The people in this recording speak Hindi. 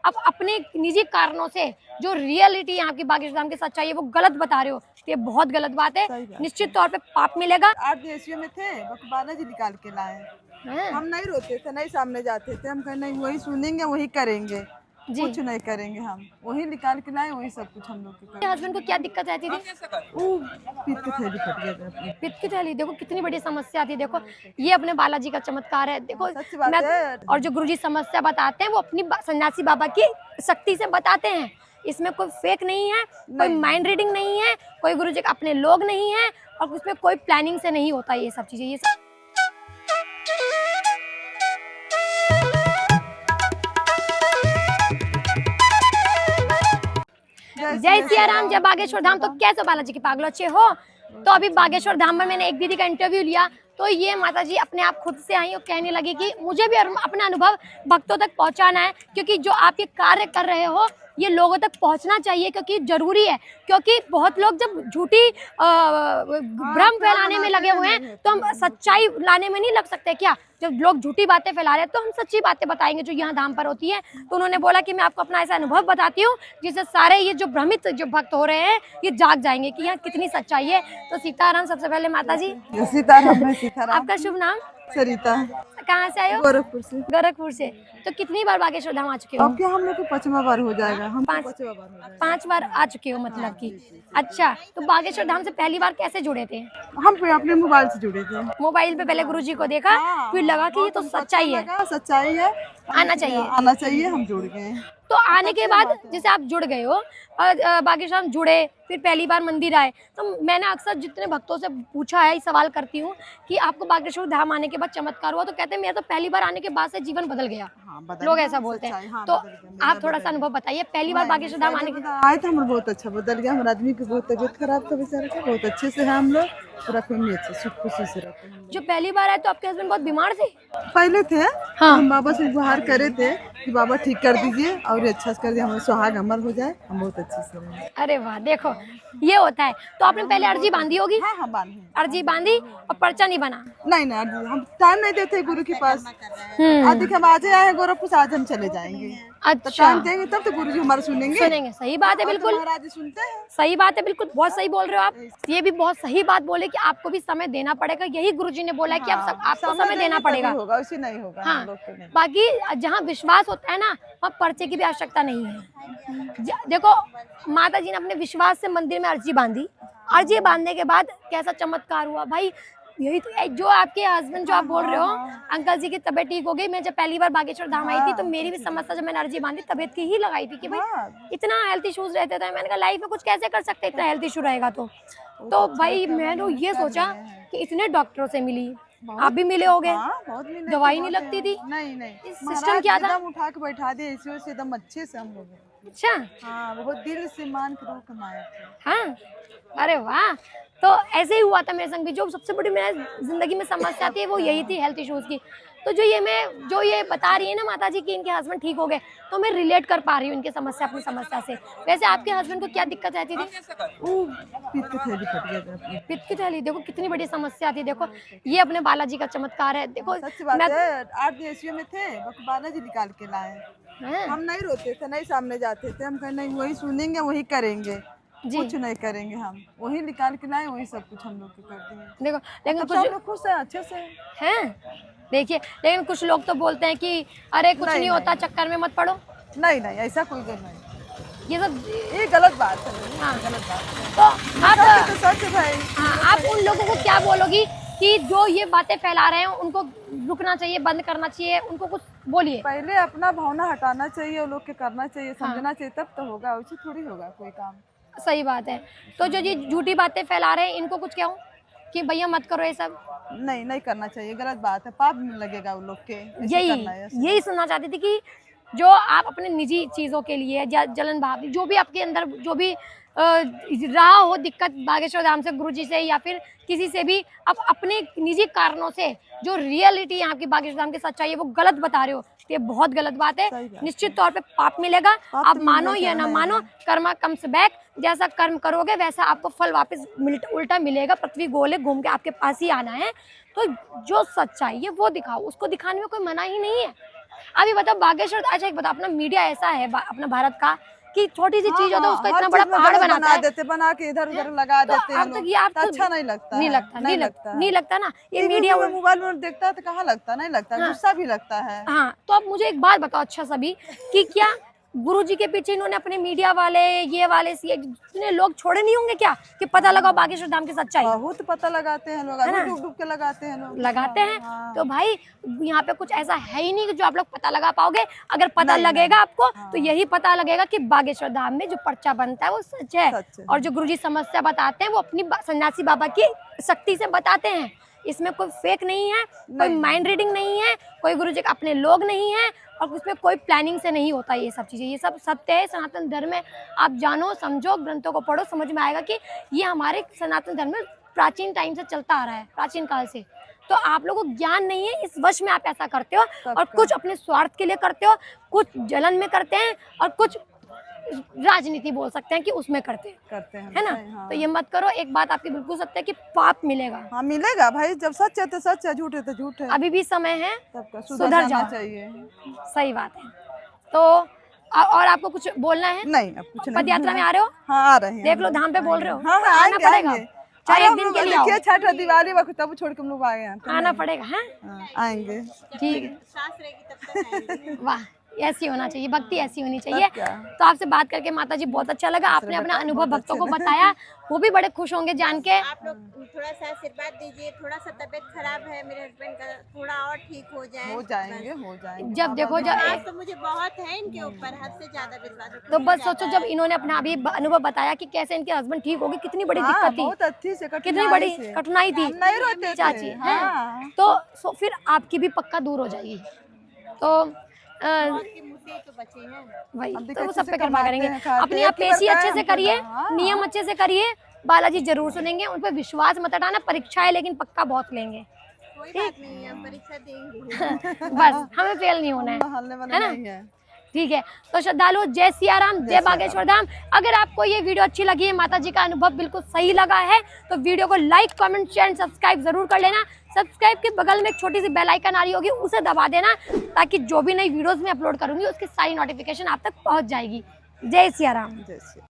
आप अपने निजी कारणों से जो रियलिटी यहाँ की बागेश्वर धाम की सच्चाई है वो गलत बता रहे हो, तो ये बहुत गलत बात है। निश्चित तौर पे पाप मिलेगा। 8 देशियों में थे, बाबा जी निकाल के लाए। हम नहीं रोते थे, नहीं सामने जाते थे, हम कहे नहीं वही सुनेंगे वही करेंगे, कुछ नहीं करेंगे, हम वही निकाल के लाए, वही सब कुछ हम लोग के हस्बैंड को क्या दिक्कत रहती थी? वो पित्त की थैली फट गया था। पित्त की थैली, देखो कितनी बड़ी समस्या आती है। देखो ये अपने बालाजी का चमत्कार है। देखो सच बात है। और जो गुरुजी समस्या बताते हैं वो अपनी सन्यासी बाबा की शक्ति से बताते हैं। इसमें कोई फेक नहीं है, कोई माइंड रीडिंग नहीं है, कोई गुरुजी के अपने लोग नहीं है, और उसमें कोई प्लानिंग से नहीं होता ये सब चीजें। ये सब जय सिया राम, जय बागेश्वर धाम। तो कैसे बालाजी के पागल अच्छे हो? तो अभी बागेश्वर धाम में मैंने एक दीदी का इंटरव्यू लिया, तो ये माता जी अपने आप खुद से आई और कहने लगी कि मुझे भी अपना अनुभव भक्तों तक पहुंचाना है, क्योंकि जो आप ये कार्य कर रहे हो ये लोगों तक पहुंचना चाहिए, क्योंकि जरूरी है। क्योंकि बहुत लोग जब झूठी भ्रम फैलाने में लगे हुए हैं तो हम सच्चाई लाने में नहीं लग सकते क्या? जब लोग झूठी बातें फैला रहे हैं तो हम सच्ची बातें बताएंगे जो यहाँ धाम पर होती है। तो उन्होंने बोला कि मैं आपको अपना ऐसा अनुभव बताती हूँ जिससे सारे ये जो भ्रमित जो भक्त हो रहे हैं ये जाग जाएंगे कि यहाँ कितनी सच्चाई है। तो सीताराम, सबसे पहले माता जी सीताराम। सीताराम। आपका शुभ नाम? सरिता। कहाँ से आए हो? गोरखपुर से। गोरखपुर से। तो कितनी बार बागेश्वर धाम आ चुके हो? अब क्या हम लोग को 5वां बार हो जाएगा। हम 5 बार आ चुके हो मतलब कि। अच्छा, तो बागेश्वर धाम से पहली बार कैसे जुड़े थे? हम अपने मोबाइल से जुड़े थे। मोबाइल पे पहले गुरुजी को देखा, फिर लगा कि ये तो सच्चाई है, सच्चाई है, आना चाहिए, आना चाहिए, हम जुड़ गए। तो आने के बाद जैसे आप जुड़ गए हो और बागेश्वर धाम जुड़े, फिर पहली बार मंदिर आए, तो मैंने अक्सर जितने भक्तों से पूछा है, सवाल करती हूँ कि आपको बागेश्वर धाम आने के बाद चमत्कार हुआ? तो कहते हैं मेरा तो पहली बार आने के बाद से जीवन बदल गया। लोग ऐसा बोलते हैं। तो आप थोड़ा सा अनुभव बताइए, पहली बार बागेश्वर धाम आने के आए थे, हमारा बहुत अच्छा बदल गया। हमारे आदमी की बहुत तबीयत खराब था बेचारे का, बहुत अच्छे से है हम लोग, पूरा फैमिली अच्छे सुख खुशी से रहते हैं। जो पहली बार आए तो आपके हस्बैंड बहुत बीमार थे? पहले थे। हाँ। हम बाबा से गुहार करे थे कि बाबा ठीक कर दीजिए और अच्छा से कर दिए, हमारे सुहाग अमर हो जाए, हम बहुत अच्छे से रहे। अरे वाह, देखो ये होता है। तो आपने पहले अर्जी बांधी होगी? हाँ बांधी। अर्जी बांधी और पर्चा नहीं बना? नहीं, हम टाइम नहीं देते गुरु के पास। आज देखिए हम आज आए हैं गोरखपुर, आज हम चले जाएंगे। अच्छा, टाइम देंगे तब तो गुरु जी हमारा सुनेंगे। सही बात है, बिल्कुल महाराज जी सुनते हैं। सही बात है, बिल्कुल बहुत सही बोल रहे हो आप। ये भी बहुत सही बात बोले कि आपको भी समय देना पड़ेगा। यही गुरुजी ने बोला है कि आपको समय देना पड़ेगा। होगा वैसे नहीं होगा। हाँ, बाकी जहाँ विश्वास होता है ना वहाँ पर्चे की भी आवश्यकता नहीं है। देखो माता जी ने अपने विश्वास से मंदिर में अर्जी बांधी, अर्जी बांधने के बाद कैसा चमत्कार हुआ भाई। यही तो जो आपके हस्बैंड जो आप बोल रहे हो, अंकल जी की तबीयत ठीक हो गई। मैं जब पहली बार बागेश्वर धाम आई थी तो मेरी भी समस्या, जब मैंने अर्जी बांधी तबीयत की ही लगाई थी कि भाई इतना हेल्थ इश्यूज रहते थे। मैंने कहा लाइफ में कुछ कैसे कर सकते, इतना हेल्थ इशू रहेगा तो भाई मैंने ये सोचा कि इतने डॉक्टरों से मिली, आप भी मिले होगे, दवाई नहीं लगती थी। नहीं सिस्टम क्या था? उठा के बैठा दिए इसी से एकदम अच्छे से हम लोग। अच्छा, हाँ, बहुत दिल से मान के रोक कमाए। हाँ, अरे वाह। तो ऐसे ही हुआ था मेरे संग भी। जो सबसे बड़ी मेरे जिंदगी में समस्या थी वो यही थी, हेल्थ इश्यूज की। तो जो ये बता रही है ना माता जी कि इनके हस्बैंड ठीक हो गए, तो मैं रिलेट कर पा रही हूँ इनके समस्या, अपनी समस्या से। वैसे आपके हस्बैंड को क्या दिक्कत रहती थी? वो पित्त की थैली फट गया था। पित्त की थैली, देखो कितनी बड़ी समस्या थी। देखो ये अपने बालाजी का चमत्कार है। देखो सच बात है। 8 देशियों में थे, बाबा जी निकाल के लाए। हम नहीं रोते थे, नहीं सामने जाते थे, हम कहे नहीं वही सुनेंगे वही करेंगे, कुछ नहीं करेंगे, हम वही निकाल के लाए, वही सब कुछ हम लोग के कर दिए। देखो लेकिन कुछ लोग खुश है, अच्छे से हैं। देखिए लेकिन कुछ लोग तो बोलते हैं कि अरे कुछ नहीं होता, चक्कर में मत पड़ो। नहीं ऐसा कोई नहीं। ये सब ये गलत बात है। हाँ, गलत बात है। तो आप तो सच है भाई। हाँ, आप उन लोगों को क्या बोलोगी कि जो ये बातें फैला रहे हैं उनको रुकना चाहिए, बंद करना चाहिए, उनको कुछ बोलिए? पहले अपना भावना हटाना चाहिए, वो लोग के करना चाहिए, समझना चाहिए, तब तो होगा, वैसे थोड़ी होगा कोई काम। सही बात है। तो जो ये झूठी बातें फैला रहे हैं इनको कुछ कहूँ कि भैया मत करो ये सब? नहीं करना चाहिए, गलत बात है, पाप लगेगा वो लोग के। यही सुनना चाहती थी कि जो आप अपने निजी चीज़ों के लिए जलन भाव, जो भी आपके अंदर जो भी रहा हो दिक्कत बागेश्वर धाम से, गुरुजी से या फिर किसी से भी, आप अपने निजी कारणों से जो रियलिटी यहाँ की बागेश्वर धाम की सच्चाई है वो गलत बता रहे हो, तो ये बहुत गलत बात है। निश्चित तौर पे पाप मिलेगा। आप मानो या ना मानो, कर्मा कम्स बैक। जैसा कर्म करोगे वैसा आपको फल वापस उल्टा मिलेगा। पृथ्वी गोले घूम के आपके पास ही आना है। तो जो सच्चाई है वो दिखाओ, उसको दिखाने में कोई मना ही नहीं है। अभी बताओ बागेश्वर, अच्छा एक बताओ, अपना मीडिया ऐसा है अपना भारत का कि छोटी सी चीज होता है उसका इतना बड़ा पहाड़ बनाता है, बना के इधर उधर लगा देते हैं। अब तक ये आपको अच्छा नहीं लगता, नहीं लगता ना ये मीडिया। मोबाइल में देखता है तो कहाँ लगता, नहीं लगता, गुस्सा भी लगता है। हाँ, तो अब मुझे एक बात बताओ अच्छा सभी कि क्या गुरुजी के पीछे इन्होंने अपने मीडिया वाले ये वाले जितने लोग छोड़े नहीं होंगे क्या कि पता लगाओ बागेश्वर धाम की सच्चाई? बहुत पता लगाते हैं लोग, डूब डूब के लगाते हैं लोग, लगाते हैं। तो भाई यहाँ पे कुछ ऐसा है ही नहीं कि जो आप लोग पता लगा पाओगे। अगर पता लगेगा आपको तो यही पता लगेगा कि बागेश्वर धाम में जो पर्चा बनता है वो सच है, और जो गुरुजी समस्या बताते हैं वो अपनी सन्यासी बाबा की शक्ति से बताते हैं। इसमें कोई फेक नहीं है, कोई माइंड रीडिंग नहीं है, कोई गुरुजी के अपने लोग नहीं है, और उसमें कोई प्लानिंग से नहीं होता ये सब चीज़ें। ये सब सत्य है, सनातन धर्म में आप जानो समझो, ग्रंथों को पढ़ो, समझ में आएगा कि ये हमारे सनातन धर्म में प्राचीन टाइम से चलता आ रहा है, प्राचीन काल से। तो आप लोगों को ज्ञान नहीं है, इस वश में आप ऐसा करते हो, और कुछ अपने स्वार्थ के लिए करते हो, कुछ जलन में करते हैं, और कुछ राजनीति बोल सकते हैं कि उसमें करते हैं, है ना? हाँ। तो ये मत करो। एक बात आपकी बिल्कुल सत्य है कि पाप मिलेगा। हाँ मिलेगा भाई, जब सच है तो सच है, झूठ है तो झूठ है। अभी भी समय है, सुधर जाना चाहिए। सही बात है। तो और आपको कुछ बोलना है? नहीं, अब कुछ नहीं। पद यात्रा में आ रहे हो? हाँ आ रहे हैं। देख लो धाम पे बोल रहे हो, हाँ, आना पड़ेगा, चाहे एक दिन के लिए आओ। छठ और दिवाली वक्त तब छोड़ के हम लोग आए हैं, आना पड़ेगा। है आएंगे, ठीक है। वाह, ऐसी होना चाहिए, भक्ति ऐसी होनी चाहिए। तो आपसे बात करके माता जी बहुत अच्छा लगा, आपने अपना अनुभव भक्तों को बताया, वो भी बड़े खुश होंगे जान के। आप लोग थोड़ा सा आशीर्वाद दीजिए, थोड़ा सा तबीयत खराब है मेरे हस्बैंड का, थोड़ा और ठीक हो जाए। हो जाएंगे। जब देखो आज तो मुझे बहुत है इनके ऊपर, हद से ज्यादा विश्वास है। तो बस सोचो, जब इन्होंने अपना अभी अनुभव बताया कि कैसे इनके हस्बैंड ठीक हो गए, कितनी बड़ी दिक्कत थी, बहुत अच्छी से, कितनी बड़ी कठिनाई थी नहीं रोते चाची, है तो फिर आपकी भी पक्का दूर हो जाएगी। तो तो बचे हैं भाई, तो वो सब पे कृपा करेंगे। अपनी आप पेशी अच्छे से करिए, नियम अच्छे से करिए, बालाजी जरूर सुनेंगे। उन पर विश्वास मत हटाना, परीक्षा है लेकिन पक्का बहुत लेंगे। कोई बात नहीं है, परीक्षा देंगे। बस हमें फेल नहीं होना है ना? ठीक है। तो श्रद्धालु, जय सिया राम, जय बागेश्वर धाम। अगर आपको ये वीडियो अच्छी लगी है, माता जी का अनुभव बिल्कुल सही लगा है, तो वीडियो को लाइक, कमेंट, शेयर, सब्सक्राइब जरूर कर लेना। सब्सक्राइब के बगल में एक छोटी सी बेल आइकन आ रही होगी, उसे दबा देना, ताकि जो भी नई वीडियोस में अपलोड करूंगी उसकी सारी नोटिफिकेशन आप तक पहुंच जाएगी। जय सिया राम।